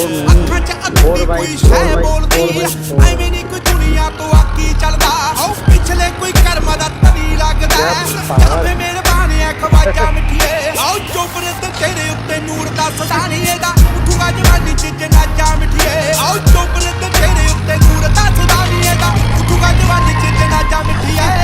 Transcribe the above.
ਅੱਖਾਂ 'ਚ ਅੱਗ ਦੀ ਕੋਈ ਸ਼ੈ ਬੋਲਦੀ ਐਵੇਂ ਨੀ ਕੋਈ ਦੁਨੀਆ ਤੋਂ ਆਕੀ ਚੱਲਦਾ ਪਿਛਲੇ ਕੋਈ ਕਰਮ ਦਾ ਤਰੀ ਲੱਗਦਾ ਜਾਵੇ ਮੇਰੇ ਬਾਣਿਆ ਖਵਾਜਾ ਮਿੱਠੀਏ ਆਓ ਚੋਪਰੇ ਤੇ ਤੇਰੇ ਉੱਤੇ ਨੂਰ ਦਾ ਸਦਾ ਨਹੀਂ ਇਹਦਾ ਉੱਠੂਗਾ ਜਵਾਨੀ 'ਚ ਜਨਾਜਾ ਮਿੱਠੀਏ ਆਓ ਚੋਪਰੇ ਤੇ ਤੇਰੇ ਉੱਤੇ ਨੂਰ ਦਾ ਸਦਾ ਨਹੀਂ ਇਹਦਾ ਉੱਠੂਗਾ ਜਵਾਨੀ 'ਚ ਜਨਾਜਾ ਮਿੱਠੀਏ